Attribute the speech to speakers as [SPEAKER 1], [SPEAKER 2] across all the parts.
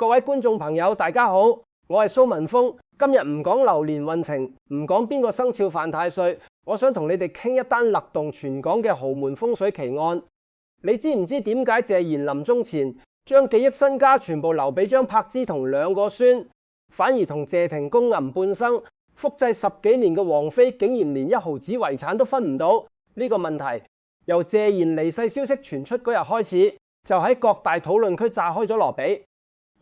[SPEAKER 1] 各位觀眾朋友，大家好，我係蘇文峰。今日唔講流年運程，唔講邊個生肖犯太歲，我想同你哋傾一單勒動全港嘅豪門風水奇案。你知唔知點解謝賢臨終前將幾億身家全部留俾張柏芝同2個孫，反而同謝霆公銀半生，複製10幾年嘅王菲竟然連1毫子遺產都分唔到？呢個問題由謝賢離世消息傳出嗰日開始，就喺各大討論區炸開咗羅比。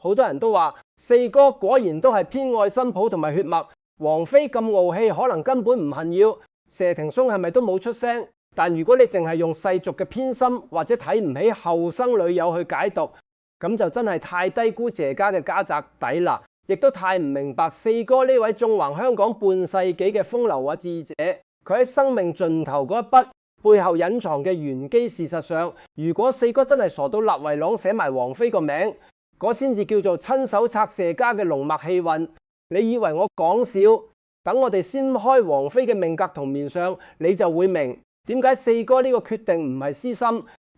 [SPEAKER 1] 好多人都話四哥果然都係偏愛新抱同埋血脈，王菲咁傲氣可能根本唔恨要，謝霆鋒係咪都冇出聲？但如果你淨係用世俗嘅偏心或者睇唔起後生女友去解讀，咁就真係太低估謝家嘅家宅底啦，亦都太唔明白四哥呢位縱橫香港半世紀嘅風流話智者，佢喺生命盡頭嗰一筆背後隱藏嘅玄機。事實上，如果四哥真係傻到立圍廊寫埋王菲個名，嗰先至叫做親手拆謝家嘅龍脈氣運。你以為我講笑？等我哋先開王菲嘅命格同面相，你就會明點解四哥呢個決定唔係私心，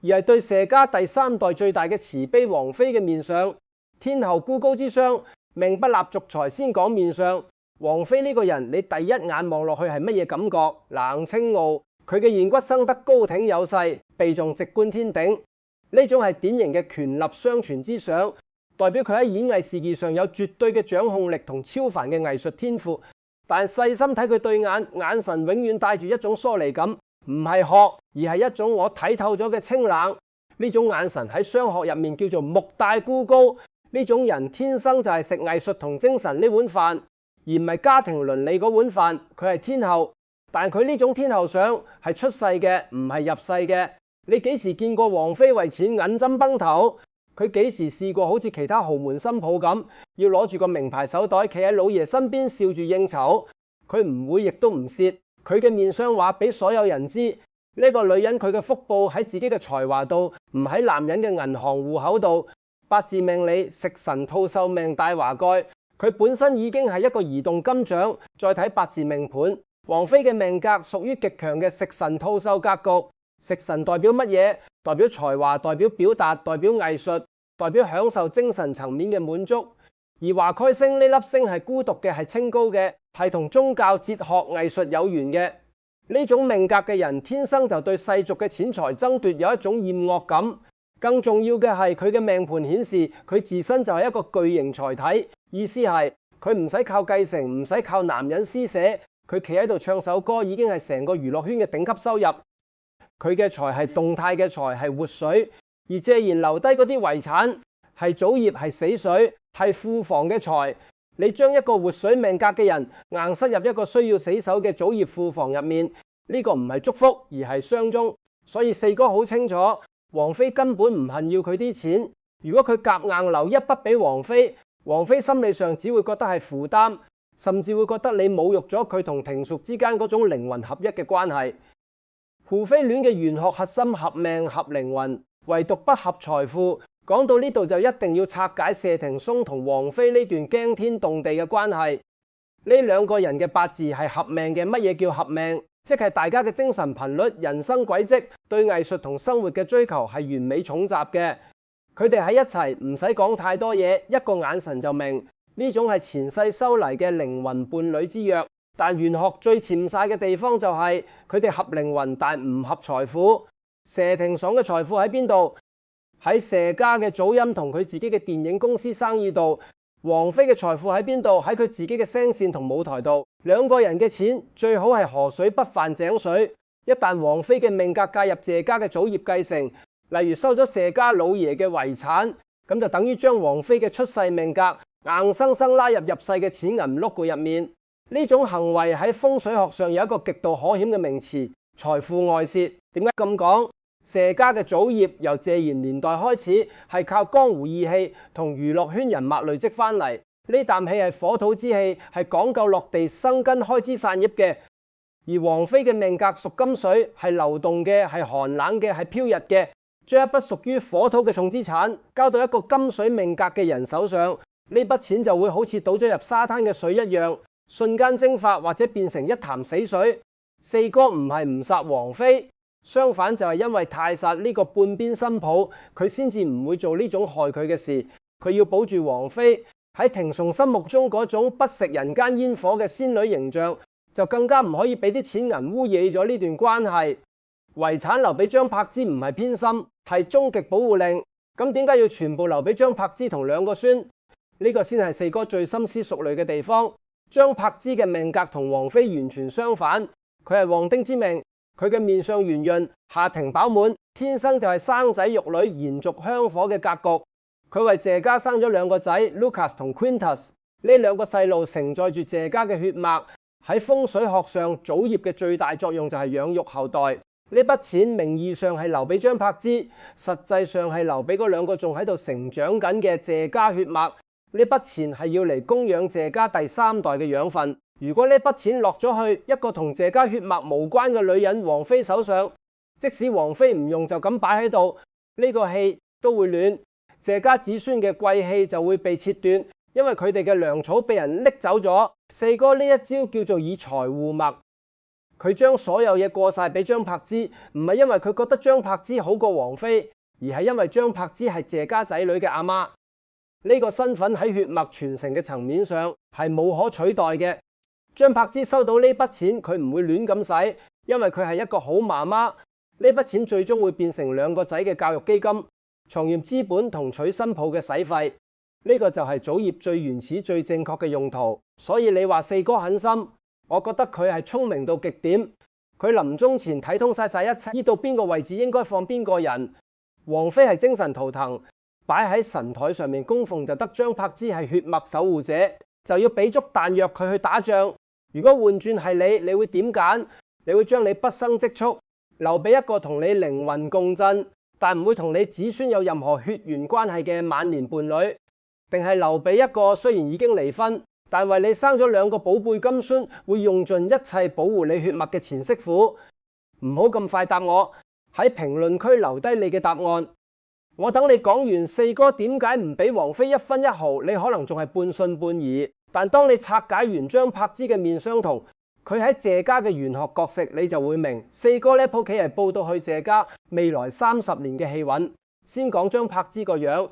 [SPEAKER 1] 而係對謝家第3代最大嘅慈悲。王菲嘅面相，天后孤高之雙，命不立俗才。先講面相，王菲呢個人，你第一眼望落去係乜嘢感覺？冷清傲，佢嘅現骨生得高挺有勢，鼻仲直貫天頂，呢種係典型嘅權力雙全之相，代表佢喺演藝事業上有絕對嘅掌控力同超凡嘅藝術天賦。但細心睇佢對眼，眼神永遠帶住一種疏離感，唔係學，而係一種我睇透咗嘅清冷。呢種眼神喺商學入面叫做目大孤高。呢種人天生就係食藝術同精神呢碗飯，而唔係家庭倫理嗰碗飯。佢係天后，但佢呢種天后相係出世嘅，唔係入世嘅。你幾時見過王菲為錢銀針崩頭？佢幾時試過好似其他豪門新抱咁，要攞住個名牌手袋，企喺老爺身邊笑住應酬？佢唔會，亦都唔屑。佢嘅面相話俾所有人知，呢個女人佢嘅福報喺自己嘅才華度，唔喺男人嘅銀行戶口度。八字命理食神吐壽命大華蓋，佢本身已經係一個移動金獎。再睇八字命盤，王菲嘅命格屬於極強嘅食神吐壽格局。食神代表乜嘢？代表才華，代表表達，代表藝術，代表享受精神層面嘅滿足。而華蓋星呢粒星係孤獨嘅，係清高嘅，係同宗教、哲學、藝術有緣嘅。呢種命格嘅人天生就對世俗嘅錢財爭奪有一種厭惡感。更重要嘅係佢嘅命盤顯示佢自身就係一個巨型財體，意思係佢唔使靠繼承，唔使靠男人施捨，佢企喺度唱首歌已經係成個娛樂圈嘅頂級收入。佢嘅財係動態嘅財，係活水。而謝賢留低嗰啲遺產係祖業，係死水，係庫房嘅財。你將一個活水命格嘅人硬塞入一個需要死守嘅祖業庫房入面，呢個唔係祝福，而係傷中。所以四哥好清楚，王菲根本唔恨要佢啲錢。如果佢夾硬留一筆俾王菲，王菲心理上只會覺得係負擔，甚至會覺得你侮辱咗佢同庭屬之間嗰種靈魂合一嘅關係。胡菲戀嘅玄學核心合命合靈魂，唯獨不合財富。講到呢度就一定要拆解謝霆鋒同王菲呢段驚天動地嘅關係。呢2個人嘅八字係合命嘅。乜嘢叫合命？即係大家嘅精神頻率、人生軌跡、對藝術同生活嘅追求係完美重雜嘅。佢哋喺一齊唔使講太多嘢，一個眼神就明。呢種係前世修嚟嘅靈魂伴侶之約。但玄學最潛晒嘅地方就係佢哋合靈魂，但唔合財富。謝霆爽嘅財富喺邊度？喺謝家嘅祖蔭同佢自己嘅電影公司生意度。王菲嘅財富喺邊度？喺佢自己嘅聲線同舞台度。2個人嘅錢最好係河水不犯井水。一旦王菲嘅命格介入謝家嘅祖業繼承，例如收咗謝家老爺嘅遺產，咁就等於將王菲嘅出世命格硬生生拉入世嘅錢銀碌櫃入面。呢種行為喺風水學上有一個極度可險嘅名詞，財富外泄。點解咁講？謝家嘅祖業由謝賢年代開始係靠江湖義氣同娛樂圈人脈累積翻嚟。呢啖氣係火土之氣，係講究落地生根、開枝散葉嘅。而王菲嘅命格屬金水，係流動嘅，係寒冷嘅，係飄逸嘅。將一筆屬於火土嘅重資產交到一個金水命格嘅人手上，呢筆錢就會好似倒咗入沙灘嘅水一樣，瞬間蒸發或者變成一潭死水。四哥唔係唔殺王菲，相反就係因為太殺呢個半邊新抱，佢先至唔會做呢種害佢嘅事。佢要保住王妃喺廷崇心目中嗰種不食人間煙火嘅仙女形象，就更加唔可以俾啲錢銀污惹咗呢段關係。遺產留俾張柏芝唔係偏心，係終極保護令。咁點解要全部留俾張柏芝同兩個孫？呢個先係四哥最深思熟慮嘅地方。張柏芝嘅命格同王妃完全相反，佢係旺丁之命，佢嘅面相圓潤，下庭飽滿，天生就係生仔育女、延續香火嘅格局。佢為謝家生咗兩個仔 Lucas 同 Quintus， 呢兩個細路承載住謝家嘅血脈。喺風水學上，祖業嘅最大作用就係養育後代。呢筆錢名義上係留俾張柏芝，實際上係留俾嗰兩個仲喺度成長緊嘅謝家血脈。呢筆錢係要嚟供養謝家第三代嘅養分。如果呢筆錢落咗去一個同謝家血脈無關嘅女人王妃手上，即使王妃唔用就咁擺喺度，呢個氣都會亂。謝家子孫嘅貴氣就會被切斷，因為佢哋嘅糧草被人拎走咗。四哥呢一招叫做以財護脈，佢將所有嘢過晒俾張柏芝，唔係因為佢覺得張柏芝好過王妃，而係因為張柏芝係謝家仔女嘅阿媽。呢個身份喺血脈傳承嘅層面上係冇可取代嘅。張柏芝收到呢筆錢，佢唔會亂咁使，因為佢係一個好媽媽。呢筆錢最終會變成兩個仔嘅教育基金、藏驗資本同娶新抱嘅使費。呢個就係祖業最原始、最正確嘅用途。所以你話四哥狠心，我覺得佢係聰明到極點。佢臨終前睇通晒一切，知道邊個位置應該放邊個人。王妃係精神圖騰，擺喺神台上面供奉就得。張柏芝係血脈守護者，就要俾足彈藥佢去打仗。如果換轉係你會點揀？你會將你畢生積蓄留俾一個同你靈魂共振，但唔會同你子孫有任何血緣關係嘅晚年伴侶，定係留俾一個雖然已經離婚，但為你生咗兩個寶貝金孫，會用盡一切保護你血脈嘅前媳婦？唔好咁快答我，喺評論區留低你嘅答案。我等你講完四哥點解唔俾王妃一分一毫，你可能仲係半信半疑。但當你拆解完張柏芝嘅面相同，佢喺謝家嘅玄學角色，你就會明四哥呢鋪棋係報到去謝家未來30年嘅氣運。先講張柏芝個樣，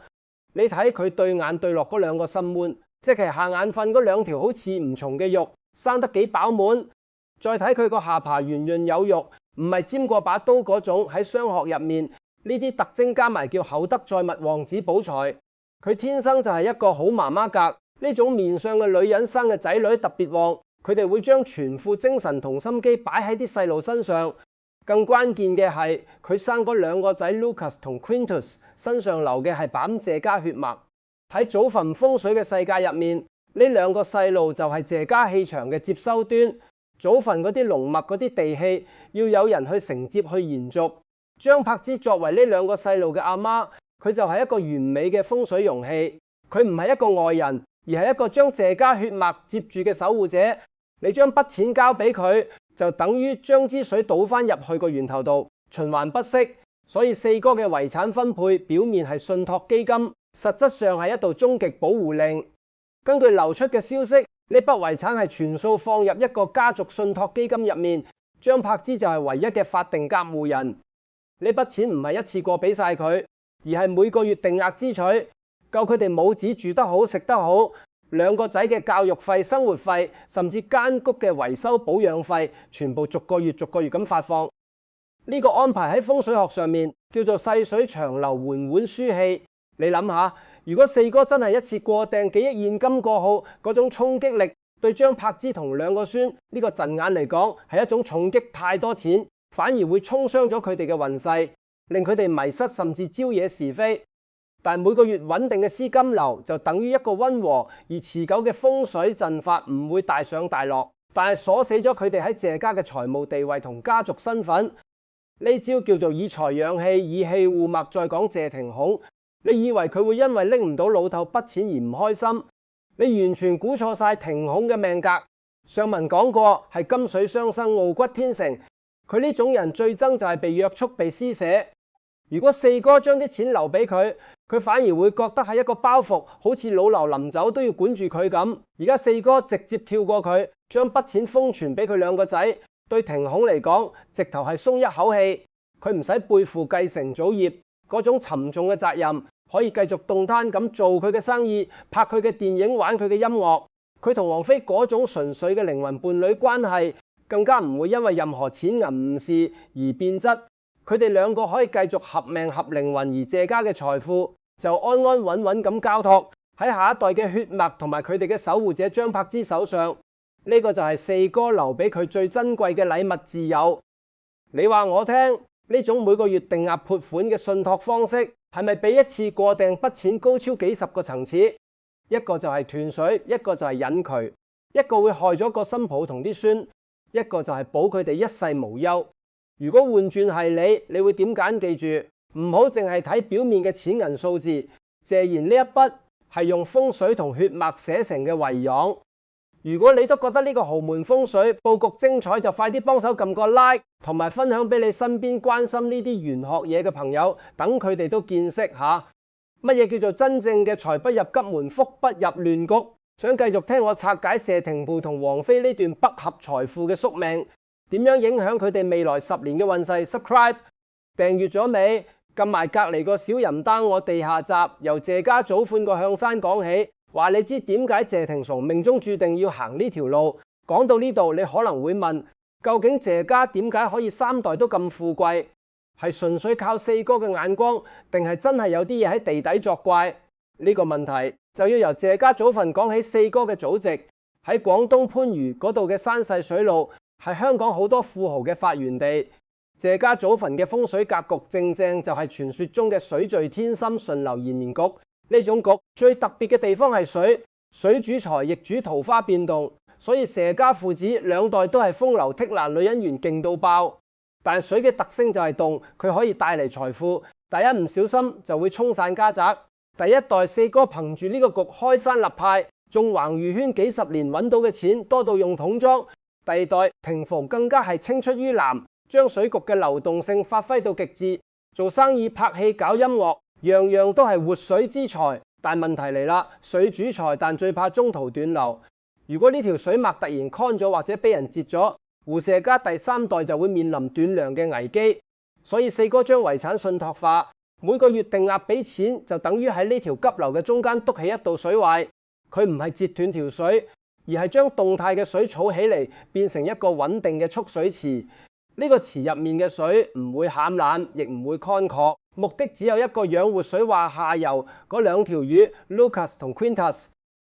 [SPEAKER 1] 你睇佢對眼對落嗰兩個心門，即係下眼瞓嗰兩條好似蜈蟲嘅肉，生得幾飽滿。再睇佢個下巴圓潤有肉，唔係尖過把刀嗰種。喺商學入面，呢啲特徵加埋叫厚德載物、旺子補財。佢天生就係一個好媽媽格。呢種面相嘅女人生嘅仔女特別旺，佢哋會將全副精神同心機擺喺啲細路身上。更關鍵嘅係佢生嗰兩個仔 Lucas 同 Quintus 身上流嘅係板謝家血脈。喺祖墳風水嘅世界入面，呢兩個細路就係謝家氣場嘅接收端。祖墳嗰啲龍脈嗰啲地氣要有人去承接去延續。張柏芝作為呢兩個細路嘅阿媽，佢就係一個完美嘅風水容器。佢唔係一個外人，而係一個將謝家血脈接住嘅守護者。你將筆錢交俾佢，就等於將支水倒翻入去個源頭度，循環不息。所以四哥嘅遺產分配表面係信託基金，實質上係一道終極保護令。根據流出嘅消息，呢筆遺產係全數放入一個家族信託基金入面，張柏芝就係唯一嘅法定監護人。呢筆錢唔係一次過俾晒佢，而係每個月定額支取，夠佢哋母子住得好、食得好，兩個仔嘅教育費、生活費，甚至間屋嘅維修保養費，全部逐個月咁發放。呢個安排喺風水學上面叫做細水長流、緩緩輸氣。你諗下，如果四哥真係一次過掟幾億現金過號，嗰種衝擊力對張柏芝同兩個孫呢個陣眼嚟講係一種重擊，太多錢反而會沖傷咗佢哋嘅運勢，令佢哋迷失甚至招惹是非。但每個月穩定嘅資金流就等於一個溫和而持久嘅風水陣法，唔會大上大落，但係鎖死咗佢哋喺謝家嘅財務地位同家族身份。呢招叫做以財養氣，以氣護脈。再講謝霆鋒，你以為佢會因為拎唔到老豆筆錢而唔開心？你完全估錯晒霆鋒嘅命格。上文講過係金水相生，傲骨天成。佢呢種人最憎就係被約束、被施捨。如果四哥將啲錢留俾佢，佢反而會覺得係一個包袱，好似老劉臨走都要管住佢咁。而家四哥直接跳過佢，將筆錢封存俾佢兩個仔，對霆鋒嚟講，直頭係鬆一口氣。佢唔使背負繼承祖業嗰種沉重嘅責任，可以繼續動攤咁做佢嘅生意，拍佢嘅電影，玩佢嘅音樂。佢同王菲嗰種純粹嘅靈魂伴侶關係，更加唔會因為任何錢銀誤事而變質。佢哋兩個可以繼續合命合靈魂，而謝家嘅財富就安安穩穩咁交託喺下一代嘅血脈同埋佢哋嘅守護者張柏芝手上。呢個就係四哥留俾佢最珍貴嘅禮物——自由。你話我聽，呢種每個月定額撥款嘅信託方式，係咪比一次過訂筆錢高超幾十個層次？一個就係斷水，一個就係引渠，一個會害咗個新抱同啲孫，一個就係保佢哋一世無憂。如果換轉係你會點揀？記住，唔好淨係睇表面嘅錢銀數字。謝賢呢一筆係用風水同血脈寫成嘅遺養。如果你都覺得呢個豪門風水佈局精彩，就快啲幫手撳個 like，同埋分享俾你身邊關心呢啲玄學嘢嘅朋友，等佢哋都見識下乜嘢叫做真正嘅財不入急門，福不入亂局。想繼續聽我拆解謝霆鋒同王菲呢段不合財富嘅宿命，點樣影響佢哋未來10年嘅運勢 ？Subscribe 訂閱咗未？撳埋隔離個小淫單我地下集，由謝家祖訓個向山講起。話你知點解謝霆鋒命中注定要行呢條路？講到呢度，你可能會問：究竟謝家點解可以3代都咁富貴？係純粹靠四哥嘅眼光，定係真係有啲嘢喺地底作怪？呢個問題就要由謝家祖訓講起。四哥嘅祖籍喺廣東番禺嗰度嘅山勢水路，係香港好多富豪嘅發源地。謝家祖墳嘅風水格局正就係傳說中嘅水聚天心、順流延綿局。呢種局最特別嘅地方係水，水主財亦主桃花變動，所以謝家父子2代都係風流倜儻，女人緣勁到爆。但水嘅特性就係動，佢可以帶嚟財富，但一唔小心就會沖散家宅。第一代四哥憑住呢個局開山立派，縱橫魚圈幾十年，揾到嘅錢多到用桶裝。第二代霆鋒更加係青出於藍，將水局嘅流動性發揮到極致，做生意、拍戲、搞音樂，樣樣都係活水之財。但問題嚟啦，水主財，但最怕中途斷流。如果呢條水脈突然 con 咗或者俾人截咗，胡謝家第3代就會面臨斷糧嘅危機。所以四哥將遺產信託化，每個月定額俾錢，就等於喺呢條急流嘅中間篤起一道水位。佢唔係截斷條水，而係將動態嘅水儲起嚟，變成一個穩定嘅蓄水池。呢個池入面嘅水唔會鹹爛，亦唔會乾涸，目的只有一個，養活水話下游嗰2條魚 Lucas 同 Quintus。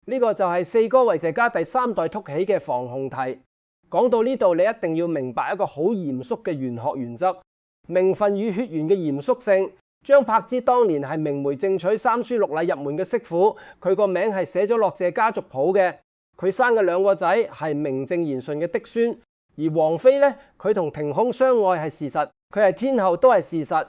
[SPEAKER 1] 呢個就係四哥為謝家第3代篤起嘅防洪堤。講到呢度，你一定要明白一個好嚴肅嘅玄學原則：名分與血緣嘅嚴肅性。張柏芝當年係明媒正娶、3書6禮入門嘅媳婦，佢個名係寫咗落謝家族譜嘅。佢生嘅2個仔係名正言順嘅嫡孫。而王菲呢，佢同霆鋒相愛係事實，佢係天后都係事實。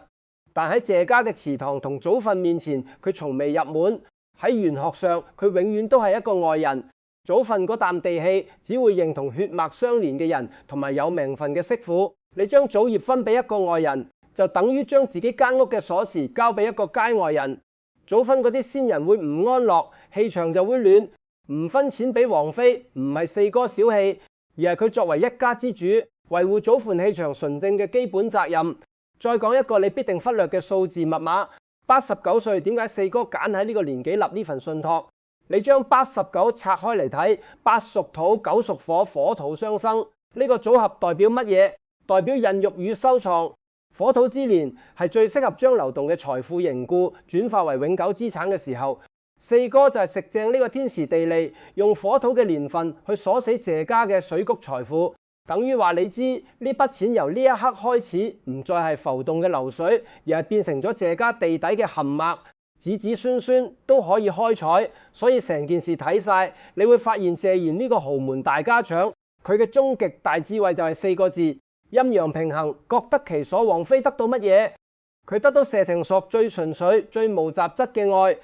[SPEAKER 1] 但喺謝家嘅祠堂同祖訓面前，佢從未入門。喺玄學上，佢永遠都係一個外人。祖訓嗰啖地氣只會認同血脈相連嘅人同埋有名分嘅媳婦。你將祖業分俾一個外人，就等於將自己間屋嘅鎖匙交俾一個街外人。祖訓嗰啲先人會唔安樂，氣場就會亂。唔分錢俾王菲，唔係四哥小氣，而係佢作為一家之主，維護祖墳氣場純正嘅基本責任。再講一個你必定忽略嘅數字密碼：89歲。點解四哥揀喺呢個年紀立呢份信託？你將89拆開嚟睇，8屬土，9屬火，火土相生。呢個組合代表乜嘢？代表孕育與收藏。火土之年係最適合將流動嘅財富凝固轉化為永久資產嘅時候。四哥就係食正呢個天時地利，用火土嘅年份去鎖死謝家嘅水谷財富，等於話你知呢筆錢由呢一刻開始唔再係浮動嘅流水，而係變成咗謝家地底嘅含脈，子子孫孫都可以開採。所以成件事睇晒，你會發現謝賢呢個豪門大家長，佢嘅終極大智慧就係4個字：陰陽平衡，各得其所。王菲得到乜嘢？佢得到謝霆鋒最純粹、最無雜質嘅愛。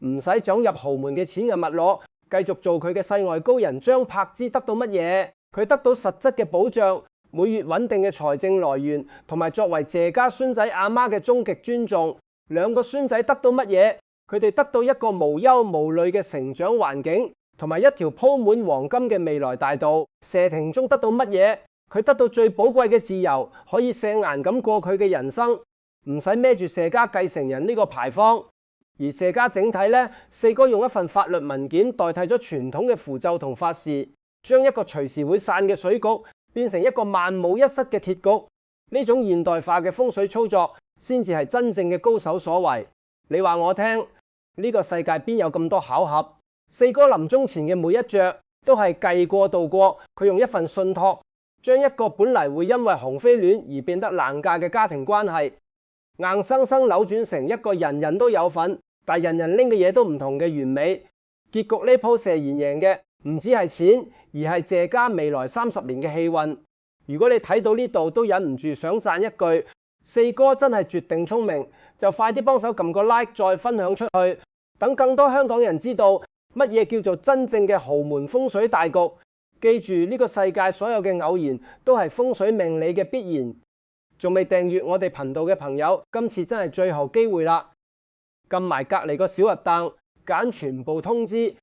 [SPEAKER 1] 唔使走入豪門嘅錢嘅物攞，繼續做佢嘅世外高人。張柏芝得到乜嘢？佢得到實質嘅保障，每月穩定嘅財政來源，同埋作為謝家孫仔阿媽嘅終極尊重。2個孫仔得到乜嘢？佢哋得到一個無憂無慮嘅成長環境，同埋一條鋪滿黃金嘅未來大道。謝霆鋒得到乜嘢？佢得到最寶貴嘅自由，可以射顏咁過佢嘅人生，唔使孭住謝家繼承人呢個牌坊。而謝家整體呢，四哥用一份法律文件代替咗傳統嘅符咒同法事，將一個隨時會散嘅水局變成一個萬無一失嘅鐵局。呢種現代化嘅風水操作，先至係真正嘅高手所為。你話我聽，呢個世界邊有咁多巧合？四哥臨終前嘅每一着都係計過度過，佢用一份信託，將一個本嚟會因為紅飛戀而變得難嫁嘅家庭關係，硬生生扭轉成一個人人都有份，但人人拎嘅嘢都唔同嘅完美結局。呢鋪謝賢贏嘅唔止係錢，而係謝家未來30年嘅氣運。如果你睇到呢度都忍唔住想讚一句，四哥真係絕頂聰明，就快啲幫手撳個 like 再分享出去，等更多香港人知道乜嘢叫做真正嘅豪門風水大局。記住，呢個世界所有嘅偶然都係風水命理嘅必然。仲未訂閱我哋頻道嘅朋友，今次真係最後機會啦！撳埋隔離個小核燈，揀全部通知，